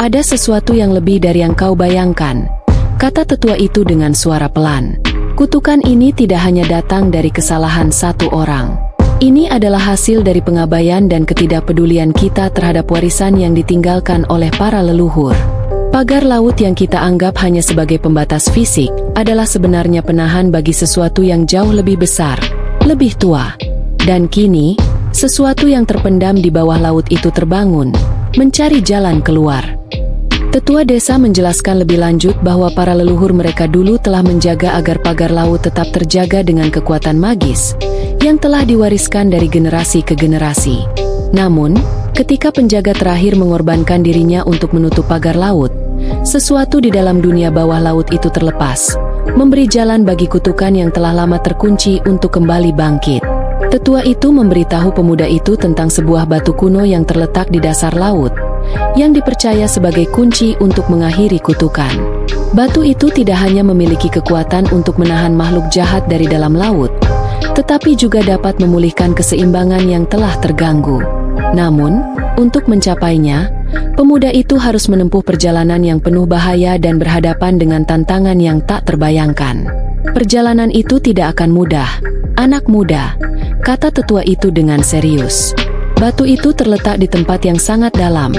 "Ada sesuatu yang lebih dari yang kau bayangkan," kata tetua itu dengan suara pelan. "Kutukan ini tidak hanya datang dari kesalahan satu orang. Ini adalah hasil dari pengabaian dan ketidakpedulian kita terhadap warisan yang ditinggalkan oleh para leluhur. Pagar laut yang kita anggap hanya sebagai pembatas fisik, adalah sebenarnya penahan bagi sesuatu yang jauh lebih besar, lebih tua. Dan kini, sesuatu yang terpendam di bawah laut itu terbangun, mencari jalan keluar." Tetua desa menjelaskan lebih lanjut bahwa para leluhur mereka dulu telah menjaga agar pagar laut tetap terjaga dengan kekuatan magis, yang telah diwariskan dari generasi ke generasi. Namun, ketika penjaga terakhir mengorbankan dirinya untuk menutup pagar laut, sesuatu di dalam dunia bawah laut itu terlepas, memberi jalan bagi kutukan yang telah lama terkunci untuk kembali bangkit. Tetua itu memberitahu pemuda itu tentang sebuah batu kuno yang terletak di dasar laut, yang dipercaya sebagai kunci untuk mengakhiri kutukan. Batu itu tidak hanya memiliki kekuatan untuk menahan makhluk jahat dari dalam laut, tetapi juga dapat memulihkan keseimbangan yang telah terganggu. Namun, untuk mencapainya, pemuda itu harus menempuh perjalanan yang penuh bahaya dan berhadapan dengan tantangan yang tak terbayangkan. "Perjalanan itu tidak akan mudah, anak muda," kata tetua itu dengan serius. "Batu itu terletak di tempat yang sangat dalam,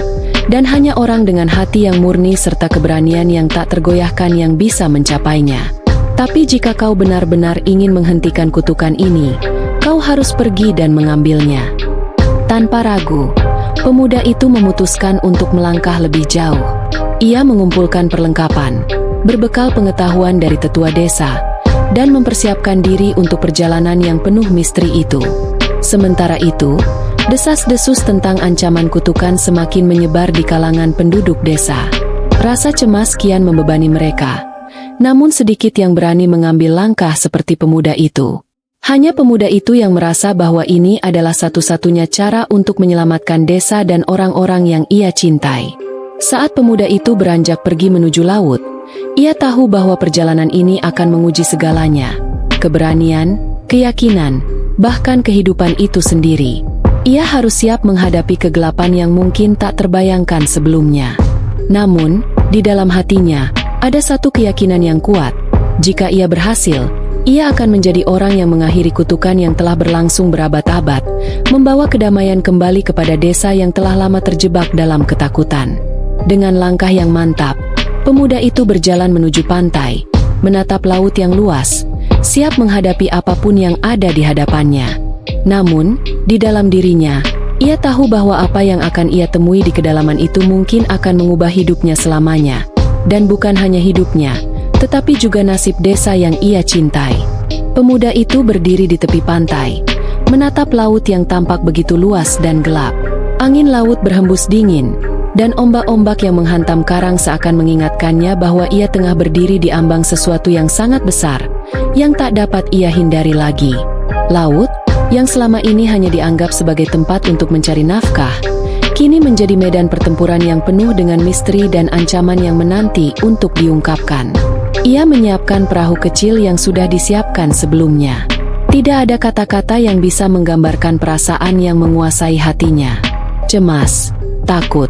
dan hanya orang dengan hati yang murni serta keberanian yang tak tergoyahkan yang bisa mencapainya. Tapi jika kau benar-benar ingin menghentikan kutukan ini, kau harus pergi dan mengambilnya." Tanpa ragu, pemuda itu memutuskan untuk melangkah lebih jauh. Ia mengumpulkan perlengkapan, berbekal pengetahuan dari tetua desa, dan mempersiapkan diri untuk perjalanan yang penuh misteri itu. Sementara itu, desas-desus tentang ancaman kutukan semakin menyebar di kalangan penduduk desa. Rasa cemas kian membebani mereka, namun sedikit yang berani mengambil langkah seperti pemuda itu. Hanya pemuda itu yang merasa bahwa ini adalah satu-satunya cara untuk menyelamatkan desa dan orang-orang yang ia cintai. Saat pemuda itu beranjak pergi menuju laut, ia tahu bahwa perjalanan ini akan menguji segalanya. Keberanian, keyakinan, bahkan kehidupan itu sendiri. Ia harus siap menghadapi kegelapan yang mungkin tak terbayangkan sebelumnya. Namun, di dalam hatinya, ada satu keyakinan yang kuat. Jika ia berhasil, ia akan menjadi orang yang mengakhiri kutukan yang telah berlangsung berabad-abad, membawa kedamaian kembali kepada desa yang telah lama terjebak dalam ketakutan. Dengan langkah yang mantap, pemuda itu berjalan menuju pantai, menatap laut yang luas, siap menghadapi apapun yang ada di hadapannya. Namun, di dalam dirinya, ia tahu bahwa apa yang akan ia temui di kedalaman itu mungkin akan mengubah hidupnya selamanya. Dan bukan hanya hidupnya, tetapi juga nasib desa yang ia cintai. Pemuda itu berdiri di tepi pantai, menatap laut yang tampak begitu luas dan gelap. Angin laut berhembus dingin, dan ombak-ombak yang menghantam karang seakan mengingatkannya bahwa ia tengah berdiri di ambang sesuatu yang sangat besar, yang tak dapat ia hindari lagi. Laut, yang selama ini hanya dianggap sebagai tempat untuk mencari nafkah, kini menjadi medan pertempuran yang penuh dengan misteri dan ancaman yang menanti untuk diungkapkan. Ia menyiapkan perahu kecil yang sudah disiapkan sebelumnya. Tidak ada kata-kata yang bisa menggambarkan perasaan yang menguasai hatinya. Cemas, takut,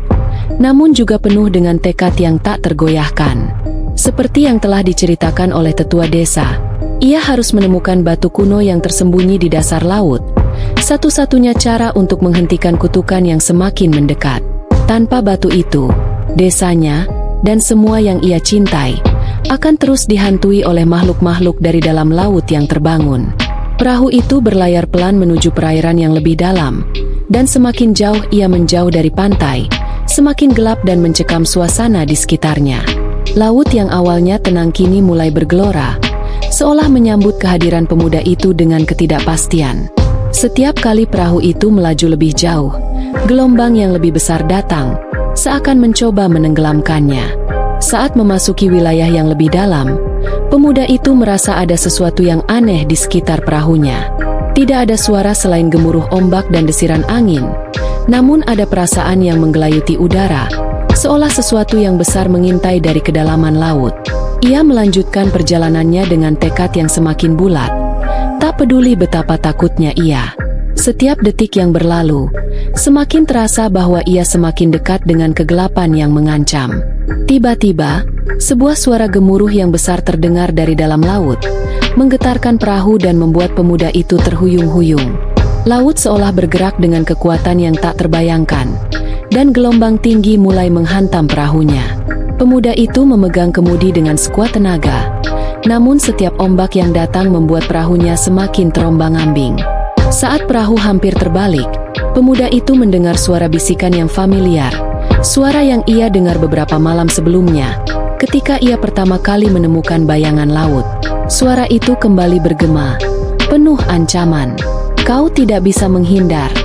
namun juga penuh dengan tekad yang tak tergoyahkan. Seperti yang telah diceritakan oleh tetua desa, ia harus menemukan batu kuno yang tersembunyi di dasar laut. Satu-satunya cara untuk menghentikan kutukan yang semakin mendekat. Tanpa batu itu, desanya, dan semua yang ia cintai, akan terus dihantui oleh makhluk-makhluk dari dalam laut yang terbangun. Perahu itu berlayar pelan menuju perairan yang lebih dalam, dan semakin jauh ia menjauh dari pantai, semakin gelap dan mencekam suasana di sekitarnya. Laut yang awalnya tenang kini mulai bergelora, seolah menyambut kehadiran pemuda itu dengan ketidakpastian. Setiap kali perahu itu melaju lebih jauh, gelombang yang lebih besar datang, seakan mencoba menenggelamkannya. Saat memasuki wilayah yang lebih dalam, pemuda itu merasa ada sesuatu yang aneh di sekitar perahunya. Tidak ada suara selain gemuruh ombak dan desiran angin, namun ada perasaan yang menggelayuti udara, seolah sesuatu yang besar mengintai dari kedalaman laut. Ia melanjutkan perjalanannya dengan tekad yang semakin bulat. Tak peduli betapa takutnya ia. Setiap detik yang berlalu, semakin terasa bahwa ia semakin dekat dengan kegelapan yang mengancam. Tiba-tiba, sebuah suara gemuruh yang besar terdengar dari dalam laut, menggetarkan perahu dan membuat pemuda itu terhuyung-huyung. Laut seolah bergerak dengan kekuatan yang tak terbayangkan, dan gelombang tinggi mulai menghantam perahunya. Pemuda itu memegang kemudi dengan sekuat tenaga, namun setiap ombak yang datang membuat perahunya semakin terombang-ambing. Saat perahu hampir terbalik, pemuda itu mendengar suara bisikan yang familiar, suara yang ia dengar beberapa malam sebelumnya, ketika ia pertama kali menemukan bayangan laut. Suara itu kembali bergema, penuh ancaman. Kau tidak bisa menghindar,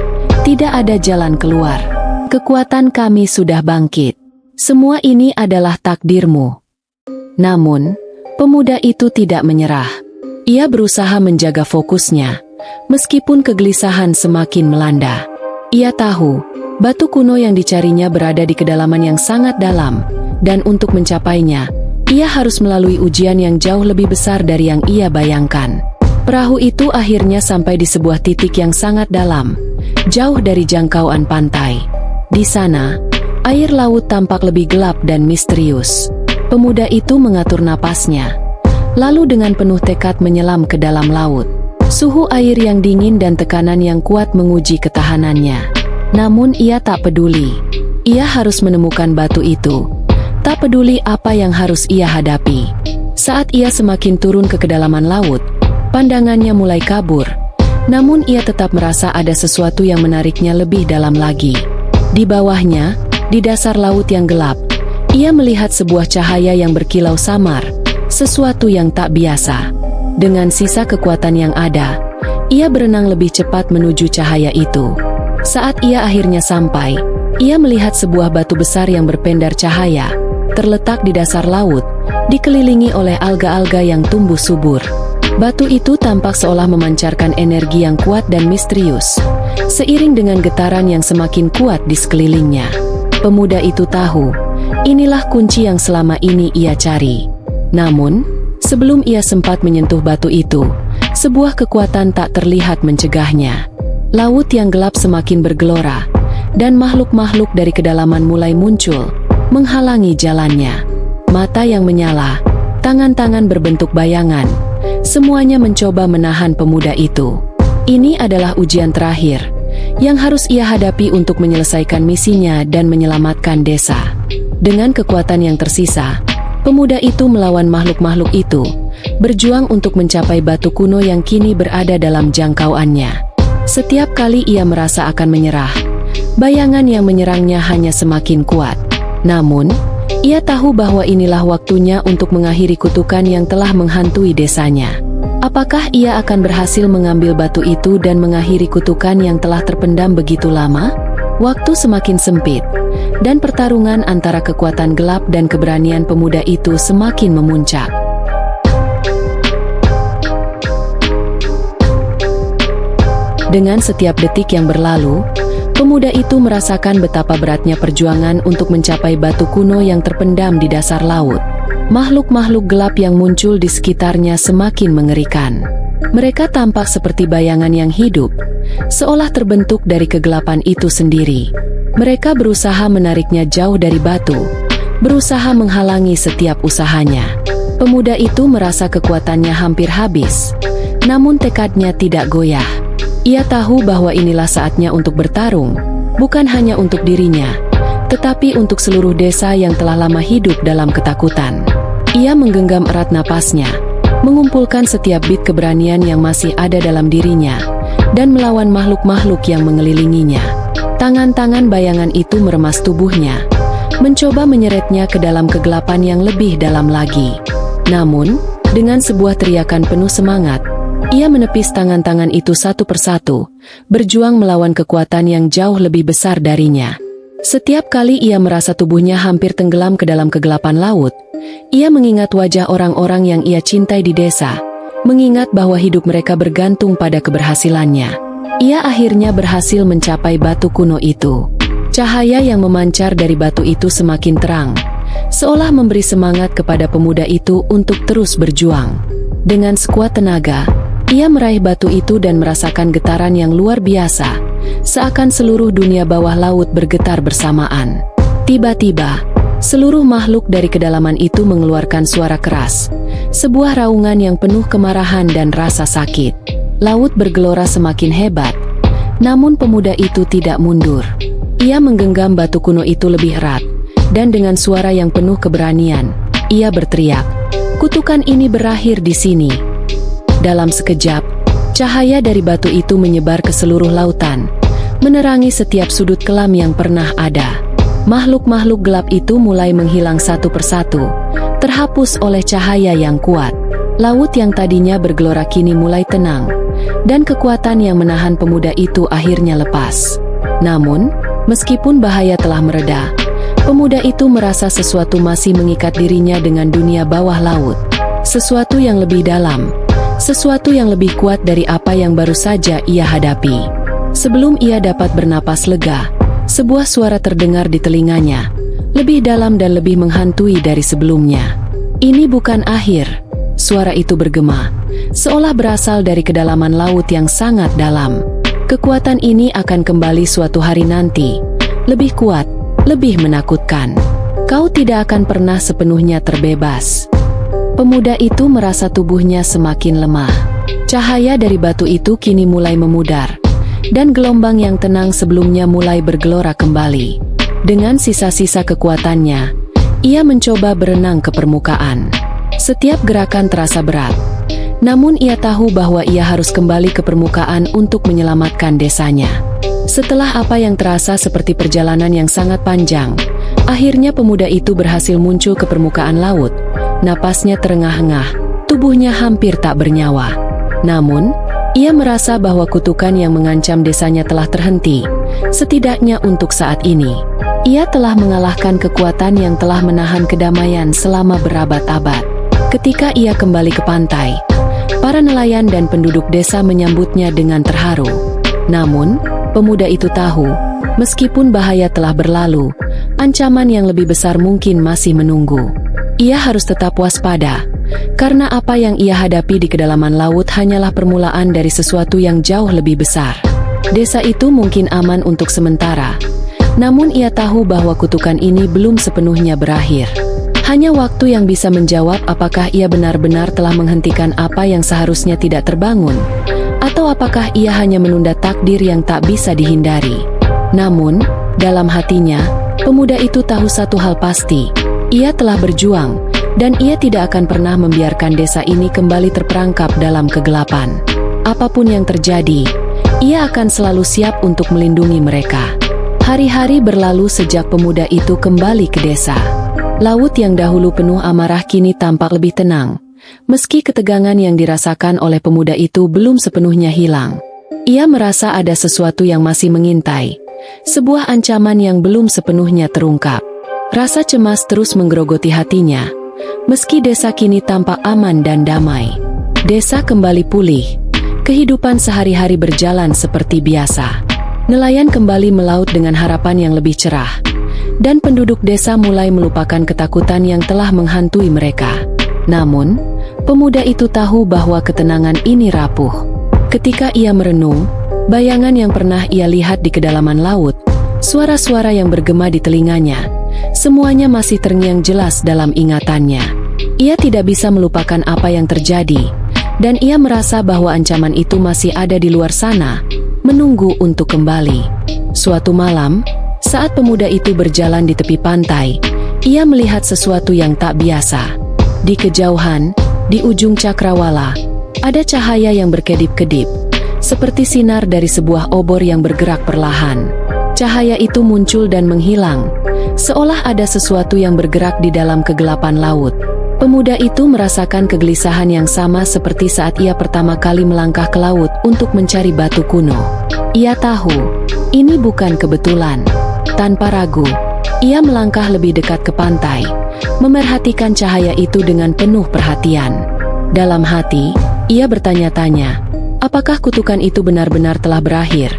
tidak ada jalan keluar. Kekuatan kami sudah bangkit. Semua ini adalah takdirmu. Namun, pemuda itu tidak menyerah. Ia berusaha menjaga fokusnya, meskipun kegelisahan semakin melanda. Ia tahu, batu kuno yang dicarinya berada di kedalaman yang sangat dalam, dan untuk mencapainya, ia harus melalui ujian yang jauh lebih besar dari yang ia bayangkan. Perahu itu akhirnya sampai di sebuah titik yang sangat dalam, jauh dari jangkauan pantai. Di sana, air laut tampak lebih gelap dan misterius. Pemuda itu mengatur napasnya, lalu dengan penuh tekad menyelam ke dalam laut. Suhu air yang dingin dan tekanan yang kuat menguji ketahanannya. Namun ia tak peduli. Ia harus menemukan batu itu. Tak peduli apa yang harus ia hadapi. Saat ia semakin turun ke kedalaman laut, pandangannya mulai kabur. Namun ia tetap merasa ada sesuatu yang menariknya lebih dalam lagi. Di bawahnya, di dasar laut yang gelap, ia melihat sebuah cahaya yang berkilau samar, sesuatu yang tak biasa. Dengan sisa kekuatan yang ada, ia berenang lebih cepat menuju cahaya itu. Saat ia akhirnya sampai, ia melihat sebuah batu besar yang berpendar cahaya, terletak di dasar laut, dikelilingi oleh alga-alga yang tumbuh subur. Batu itu tampak seolah memancarkan energi yang kuat dan misterius, seiring dengan getaran yang semakin kuat di sekelilingnya. Pemuda itu tahu, inilah kunci yang selama ini ia cari. Namun, sebelum ia sempat menyentuh batu itu, sebuah kekuatan tak terlihat mencegahnya. Laut yang gelap semakin bergelora, dan makhluk-makhluk dari kedalaman mulai muncul, menghalangi jalannya. Mata yang menyala, tangan-tangan berbentuk bayangan, semuanya mencoba menahan pemuda itu. Ini adalah ujian terakhir yang harus ia hadapi untuk menyelesaikan misinya dan menyelamatkan desa. Dengan kekuatan yang tersisa, pemuda itu melawan makhluk-makhluk itu, berjuang untuk mencapai batu kuno yang kini berada dalam jangkauannya. Setiap kali ia merasa akan menyerah, bayangan yang menyerangnya hanya semakin kuat. Namun, ia tahu bahwa inilah waktunya untuk mengakhiri kutukan yang telah menghantui desanya. Apakah ia akan berhasil mengambil batu itu dan mengakhiri kutukan yang telah terpendam begitu lama? Waktu semakin sempit, dan pertarungan antara kekuatan gelap dan keberanian pemuda itu semakin memuncak. Dengan setiap detik yang berlalu, pemuda itu merasakan betapa beratnya perjuangan untuk mencapai batu kuno yang terpendam di dasar laut. Makhluk-makhluk gelap yang muncul di sekitarnya semakin mengerikan. Mereka tampak seperti bayangan yang hidup, seolah terbentuk dari kegelapan itu sendiri. Mereka berusaha menariknya jauh dari batu, berusaha menghalangi setiap usahanya. Pemuda itu merasa kekuatannya hampir habis, namun tekadnya tidak goyah. Ia tahu bahwa inilah saatnya untuk bertarung, bukan hanya untuk dirinya, tetapi untuk seluruh desa yang telah lama hidup dalam ketakutan. Ia menggenggam erat napasnya, mengumpulkan setiap bit keberanian yang masih ada dalam dirinya, dan melawan makhluk-makhluk yang mengelilinginya. Tangan-tangan bayangan itu meremas tubuhnya, mencoba menyeretnya ke dalam kegelapan yang lebih dalam lagi. Namun, dengan sebuah teriakan penuh semangat, ia menepis tangan-tangan itu satu persatu, berjuang melawan kekuatan yang jauh lebih besar darinya. Setiap kali ia merasa tubuhnya hampir tenggelam ke dalam kegelapan laut, ia mengingat wajah orang-orang yang ia cintai di desa, mengingat bahwa hidup mereka bergantung pada keberhasilannya. Ia akhirnya berhasil mencapai batu kuno itu. Cahaya yang memancar dari batu itu semakin terang, seolah memberi semangat kepada pemuda itu untuk terus berjuang. Dengan sekuat tenaga, ia meraih batu itu dan merasakan getaran yang luar biasa, seakan seluruh dunia bawah laut bergetar bersamaan. Tiba-tiba, seluruh makhluk dari kedalaman itu mengeluarkan suara keras, sebuah raungan yang penuh kemarahan dan rasa sakit. Laut bergelora semakin hebat, namun pemuda itu tidak mundur. Ia menggenggam batu kuno itu lebih erat, dan dengan suara yang penuh keberanian, ia berteriak, "Kutukan ini berakhir di sini." Dalam sekejap, cahaya dari batu itu menyebar ke seluruh lautan, menerangi setiap sudut kelam yang pernah ada. Makhluk-makhluk gelap itu mulai menghilang satu persatu, terhapus oleh cahaya yang kuat. Laut yang tadinya bergelora kini mulai tenang, dan kekuatan yang menahan pemuda itu akhirnya lepas. Namun, meskipun bahaya telah mereda, pemuda itu merasa sesuatu masih mengikat dirinya dengan dunia bawah laut. Sesuatu yang lebih dalam, sesuatu yang lebih kuat dari apa yang baru saja ia hadapi. Sebelum ia dapat bernapas lega, sebuah suara terdengar di telinganya, lebih dalam dan lebih menghantui dari sebelumnya. "Ini bukan akhir," suara itu bergema, seolah berasal dari kedalaman laut yang sangat dalam. "Kekuatan ini akan kembali suatu hari nanti, lebih kuat, lebih menakutkan. Kau tidak akan pernah sepenuhnya terbebas." Pemuda itu merasa tubuhnya semakin lemah. Cahaya dari batu itu kini mulai memudar, dan gelombang yang tenang sebelumnya mulai bergelora kembali. Dengan sisa-sisa kekuatannya, ia mencoba berenang ke permukaan. Setiap gerakan terasa berat, namun ia tahu bahwa ia harus kembali ke permukaan untuk menyelamatkan desanya. Setelah apa yang terasa seperti perjalanan yang sangat panjang, akhirnya pemuda itu berhasil muncul ke permukaan laut. Napasnya terengah-engah, tubuhnya hampir tak bernyawa. Namun, ia merasa bahwa kutukan yang mengancam desanya telah terhenti, setidaknya untuk saat ini. Ia telah mengalahkan kekuatan yang telah menahan kedamaian selama berabad-abad. Ketika ia kembali ke pantai, para Para nelayan dan penduduk desa menyambutnya dengan terharu. Namun, pemuda itu tahu, meskipun bahaya telah berlalu, ancaman yang lebih besar mungkin masih menunggu. Ia harus tetap waspada, karena apa yang ia hadapi di kedalaman laut hanyalah permulaan dari sesuatu yang jauh lebih besar. Desa itu mungkin aman untuk sementara, namun ia tahu bahwa kutukan ini belum sepenuhnya berakhir. Hanya waktu yang bisa menjawab apakah ia benar-benar telah menghentikan apa yang seharusnya tidak terbangun, atau apakah ia hanya menunda takdir yang tak bisa dihindari. Namun, dalam hatinya, pemuda itu tahu satu hal pasti. Ia telah berjuang, dan ia tidak akan pernah membiarkan desa ini kembali terperangkap dalam kegelapan. Apapun yang terjadi, ia akan selalu siap untuk melindungi mereka. Hari-hari berlalu sejak pemuda itu kembali ke desa. Laut yang dahulu penuh amarah kini tampak lebih tenang, meski ketegangan yang dirasakan oleh pemuda itu belum sepenuhnya hilang. Ia merasa ada sesuatu yang masih mengintai, sebuah ancaman yang belum sepenuhnya terungkap. Rasa cemas terus menggerogoti hatinya, meski desa kini tampak aman dan damai. Desa kembali pulih, kehidupan sehari-hari berjalan seperti biasa. Nelayan kembali melaut dengan harapan yang lebih cerah, dan penduduk desa mulai melupakan ketakutan yang telah menghantui mereka. Namun, pemuda itu tahu bahwa ketenangan ini rapuh. Ketika ia merenung, bayangan yang pernah ia lihat di kedalaman laut, suara-suara yang bergema di telinganya, semuanya masih terngiang jelas dalam ingatannya. Ia tidak bisa melupakan apa yang terjadi, dan ia merasa bahwa ancaman itu masih ada di luar sana, menunggu untuk kembali. Suatu malam, saat pemuda itu berjalan di tepi pantai, ia melihat sesuatu yang tak biasa. Di kejauhan, di ujung cakrawala, ada cahaya yang berkedip-kedip, seperti sinar dari sebuah obor yang bergerak perlahan. Cahaya itu muncul dan menghilang, seolah ada sesuatu yang bergerak di dalam kegelapan laut. Pemuda itu merasakan kegelisahan yang sama seperti saat ia pertama kali melangkah ke laut untuk mencari batu kuno. Ia tahu, ini bukan kebetulan. Tanpa ragu, ia melangkah lebih dekat ke pantai, memerhatikan cahaya itu dengan penuh perhatian. Dalam hati, ia bertanya-tanya, apakah kutukan itu benar-benar telah berakhir?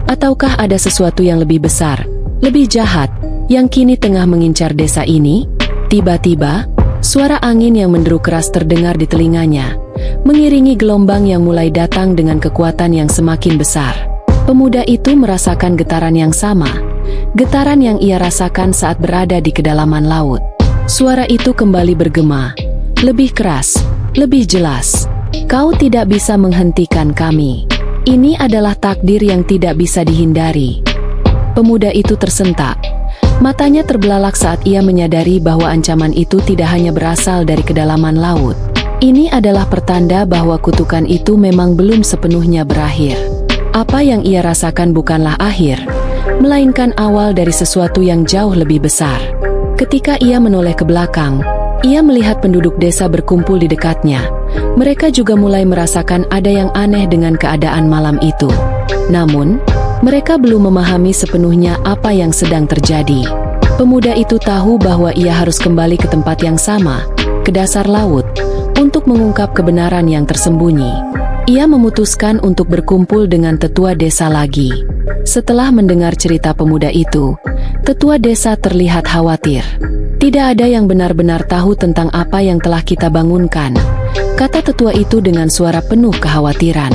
Ataukah ada sesuatu yang lebih besar, lebih jahat, yang kini tengah mengincar desa ini? Tiba-tiba, suara angin yang menderu keras terdengar di telinganya, mengiringi gelombang yang mulai datang dengan kekuatan yang semakin besar. Pemuda itu merasakan getaran yang sama, getaran yang ia rasakan saat berada di kedalaman laut. Suara itu kembali bergema, lebih keras, lebih jelas. Kau tidak bisa menghentikan kami. Ini adalah takdir yang tidak bisa dihindari. Pemuda itu tersentak. Matanya terbelalak saat ia menyadari bahwa ancaman itu tidak hanya berasal dari kedalaman laut. Ini adalah pertanda bahwa kutukan itu memang belum sepenuhnya berakhir. Apa yang ia rasakan bukanlah akhir, melainkan awal dari sesuatu yang jauh lebih besar. Ketika ia menoleh ke belakang, ia melihat penduduk desa berkumpul di dekatnya. Mereka juga mulai merasakan ada yang aneh dengan keadaan malam itu. Namun, mereka belum memahami sepenuhnya apa yang sedang terjadi. Pemuda itu tahu bahwa ia harus kembali ke tempat yang sama, ke dasar laut, untuk mengungkap kebenaran yang tersembunyi. Ia memutuskan untuk berkumpul dengan tetua desa lagi. Setelah mendengar cerita pemuda itu, tetua desa terlihat khawatir. Tidak ada yang benar-benar tahu tentang apa yang telah kita bangunkan, kata tetua itu dengan suara penuh kekhawatiran.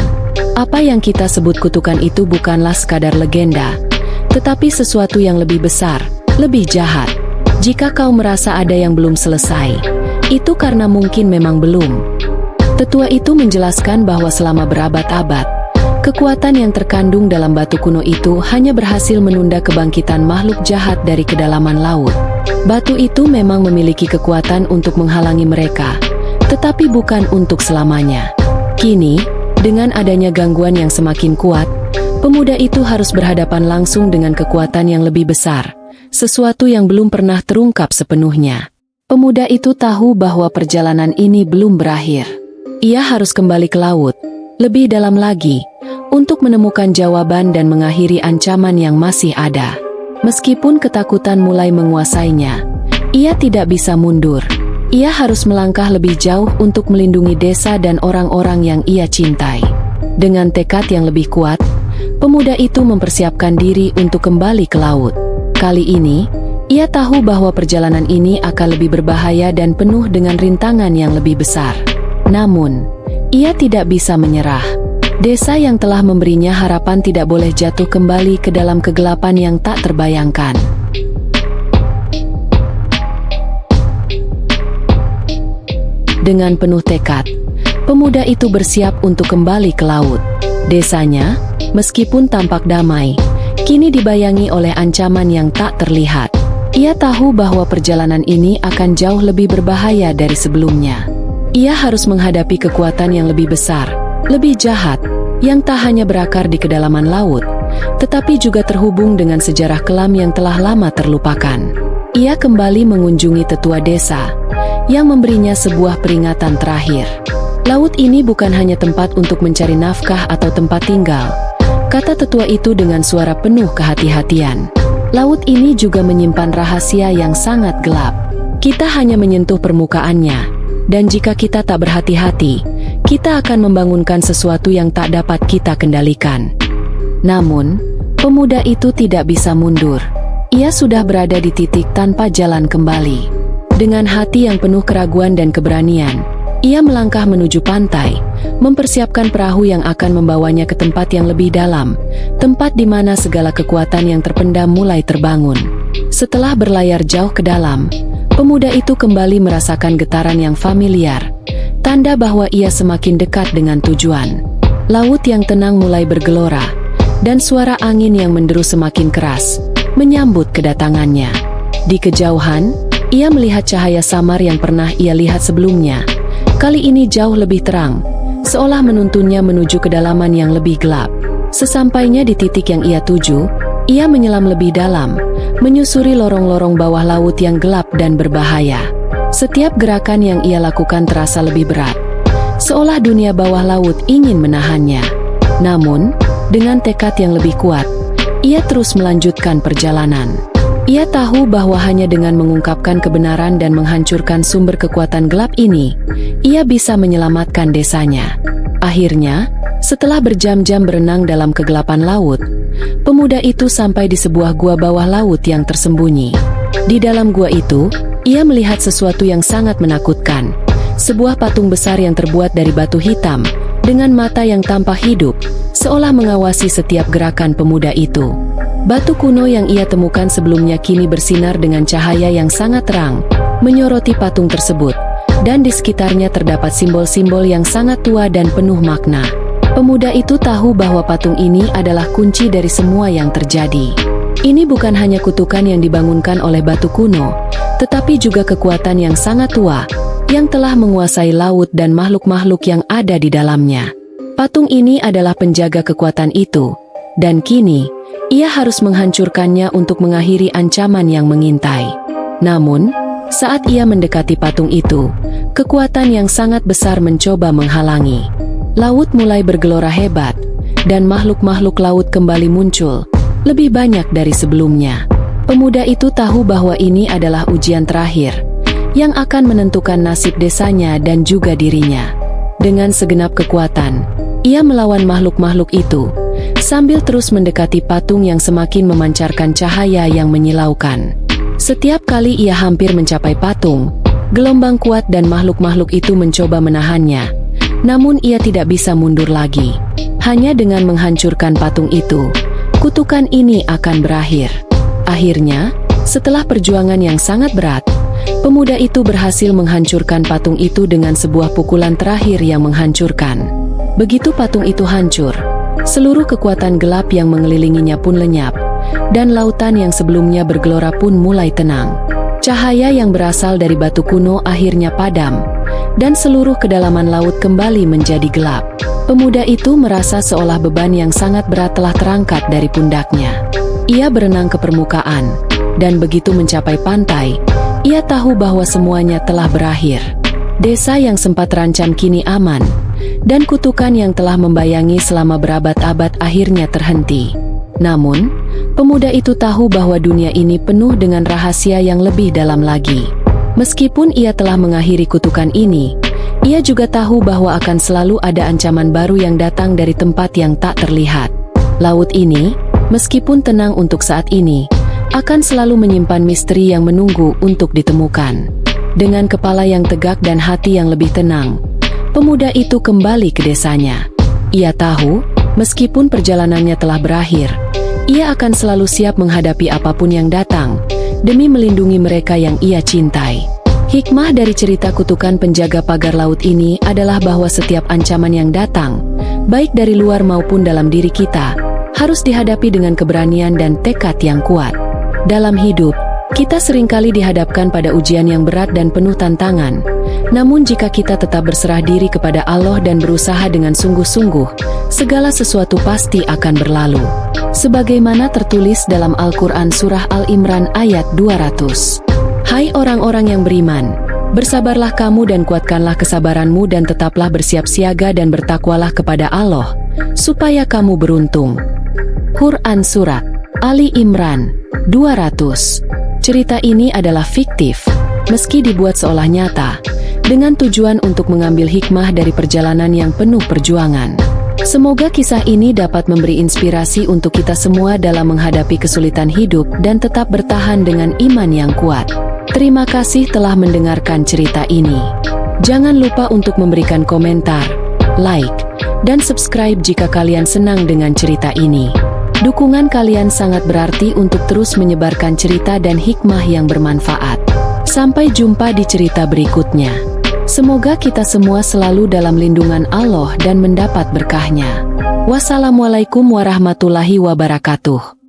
Apa yang kita sebut kutukan itu bukanlah sekadar legenda, tetapi sesuatu yang lebih besar, lebih jahat. Jika kau merasa ada yang belum selesai, itu karena mungkin memang belum. Tetua itu menjelaskan bahwa selama berabad-abad, kekuatan yang terkandung dalam batu kuno itu hanya berhasil menunda kebangkitan makhluk jahat dari kedalaman laut. Batu itu memang memiliki kekuatan untuk menghalangi mereka, tetapi bukan untuk selamanya. Kini, dengan adanya gangguan yang semakin kuat, pemuda itu harus berhadapan langsung dengan kekuatan yang lebih besar, sesuatu yang belum pernah terungkap sepenuhnya. Pemuda itu tahu bahwa perjalanan ini belum berakhir. Ia harus kembali ke laut, lebih dalam lagi, untuk menemukan jawaban dan mengakhiri ancaman yang masih ada. Meskipun ketakutan mulai menguasainya, ia tidak bisa mundur. Ia harus melangkah lebih jauh untuk melindungi desa dan orang-orang yang ia cintai. Dengan tekad yang lebih kuat, pemuda itu mempersiapkan diri untuk kembali ke laut. Kali ini, ia tahu bahwa perjalanan ini akan lebih berbahaya dan penuh dengan rintangan yang lebih besar. Namun, ia tidak bisa menyerah. Desa yang telah memberinya harapan tidak boleh jatuh kembali ke dalam kegelapan yang tak terbayangkan. Dengan penuh tekad, pemuda itu bersiap untuk kembali ke laut. Desanya, meskipun tampak damai, kini dibayangi oleh ancaman yang tak terlihat. Ia tahu bahwa perjalanan ini akan jauh lebih berbahaya dari sebelumnya. Ia harus menghadapi kekuatan yang lebih besar, lebih jahat, yang tak hanya berakar di kedalaman laut, tetapi juga terhubung dengan sejarah kelam yang telah lama terlupakan. Ia kembali mengunjungi tetua desa, yang memberinya sebuah peringatan terakhir. Laut ini bukan hanya tempat untuk mencari nafkah atau tempat tinggal, kata tetua itu dengan suara penuh kehati-hatian. Laut ini juga menyimpan rahasia yang sangat gelap. Kita hanya menyentuh permukaannya, dan jika kita tak berhati-hati, kita akan membangunkan sesuatu yang tak dapat kita kendalikan. Namun, pemuda itu tidak bisa mundur. Ia sudah berada di titik tanpa jalan kembali. Dengan hati yang penuh keraguan dan keberanian, ia melangkah menuju pantai, mempersiapkan perahu yang akan membawanya ke tempat yang lebih dalam, tempat di mana segala kekuatan yang terpendam mulai terbangun. Setelah berlayar jauh ke dalam, pemuda itu kembali merasakan getaran yang familiar, tanda bahwa ia semakin dekat dengan tujuan. Laut yang tenang mulai bergelora, dan suara angin yang menderu semakin keras, menyambut kedatangannya. Di kejauhan, ia melihat cahaya samar yang pernah ia lihat sebelumnya. Kali ini jauh lebih terang, seolah menuntunnya menuju kedalaman yang lebih gelap. Sesampainya di titik yang ia tuju, ia menyelam lebih dalam, menyusuri lorong-lorong bawah laut yang gelap dan berbahaya. Setiap gerakan yang ia lakukan terasa lebih berat, seolah dunia bawah laut ingin menahannya. Namun, dengan tekad yang lebih kuat, ia terus melanjutkan perjalanan. Ia tahu bahwa hanya dengan mengungkapkan kebenaran dan menghancurkan sumber kekuatan gelap ini, ia bisa menyelamatkan desanya. Akhirnya, setelah berjam-jam berenang dalam kegelapan laut, pemuda itu sampai di sebuah gua bawah laut yang tersembunyi. Di dalam gua itu, ia melihat sesuatu yang sangat menakutkan. Sebuah patung besar yang terbuat dari batu hitam, dengan mata yang tampak hidup, seolah mengawasi setiap gerakan pemuda itu. Batu kuno yang ia temukan sebelumnya kini bersinar dengan cahaya yang sangat terang, menyoroti patung tersebut, dan di sekitarnya terdapat simbol-simbol yang sangat tua dan penuh makna. Pemuda itu tahu bahwa patung ini adalah kunci dari semua yang terjadi. Ini bukan hanya kutukan yang dibangunkan oleh batu kuno, tetapi juga kekuatan yang sangat tua, yang telah menguasai laut dan makhluk-makhluk yang ada di dalamnya. Patung ini adalah penjaga kekuatan itu, dan kini, ia harus menghancurkannya untuk mengakhiri ancaman yang mengintai. Namun, saat ia mendekati patung itu, kekuatan yang sangat besar mencoba menghalangi. Laut mulai bergelora hebat, dan makhluk-makhluk laut kembali muncul, lebih banyak dari sebelumnya. Pemuda itu tahu bahwa ini adalah ujian terakhir, yang akan menentukan nasib desanya dan juga dirinya. Dengan segenap kekuatan, ia melawan makhluk-makhluk itu, sambil terus mendekati patung yang semakin memancarkan cahaya yang menyilaukan. Setiap kali ia hampir mencapai patung, gelombang kuat dan makhluk-makhluk itu mencoba menahannya. Namun ia tidak bisa mundur lagi. Hanya dengan menghancurkan patung itu, kutukan ini akan berakhir. Akhirnya, setelah perjuangan yang sangat berat, pemuda itu berhasil menghancurkan patung itu dengan sebuah pukulan terakhir yang menghancurkan. Begitu patung itu hancur, seluruh kekuatan gelap yang mengelilinginya pun lenyap, dan lautan yang sebelumnya bergelora pun mulai tenang. Cahaya yang berasal dari batu kuno akhirnya padam, dan seluruh kedalaman laut kembali menjadi gelap. Pemuda itu merasa seolah beban yang sangat berat telah terangkat dari pundaknya. Ia berenang ke permukaan, dan begitu mencapai pantai, ia tahu bahwa semuanya telah berakhir. Desa yang sempat terancam kini aman, dan kutukan yang telah membayangi selama berabad-abad akhirnya terhenti. Namun, pemuda itu tahu bahwa dunia ini penuh dengan rahasia yang lebih dalam lagi. Meskipun ia telah mengakhiri kutukan ini, ia juga tahu bahwa akan selalu ada ancaman baru yang datang dari tempat yang tak terlihat. Laut ini, meskipun tenang untuk saat ini, akan selalu menyimpan misteri yang menunggu untuk ditemukan. Dengan kepala yang tegak dan hati yang lebih tenang, pemuda itu kembali ke desanya. Ia tahu, meskipun perjalanannya telah berakhir, ia akan selalu siap menghadapi apapun yang datang, demi melindungi mereka yang ia cintai. Hikmah dari cerita kutukan penjaga pagar laut ini adalah bahwa setiap ancaman yang datang, baik dari luar maupun dalam diri kita, harus dihadapi dengan keberanian dan tekad yang kuat. Dalam hidup, kita seringkali dihadapkan pada ujian yang berat dan penuh tantangan. Namun jika kita tetap berserah diri kepada Allah dan berusaha dengan sungguh-sungguh, segala sesuatu pasti akan berlalu. Sebagaimana tertulis dalam Al-Quran Surah Al-Imran ayat 200. Hai orang-orang yang beriman, bersabarlah kamu dan kuatkanlah kesabaranmu dan tetaplah bersiap siaga dan bertakwalah kepada Allah, supaya kamu beruntung. Quran Surat Ali Imran 200. Cerita ini adalah fiktif, meski dibuat seolah nyata, dengan tujuan untuk mengambil hikmah dari perjalanan yang penuh perjuangan. Semoga kisah ini dapat memberi inspirasi untuk kita semua dalam menghadapi kesulitan hidup dan tetap bertahan dengan iman yang kuat. Terima kasih telah mendengarkan cerita ini. Jangan lupa untuk memberikan komentar, like, dan subscribe jika kalian senang dengan cerita ini. Dukungan kalian sangat berarti untuk terus menyebarkan cerita dan hikmah yang bermanfaat. Sampai jumpa di cerita berikutnya. Semoga kita semua selalu dalam lindungan Allah dan mendapat berkahnya. Wassalamualaikum warahmatullahi wabarakatuh.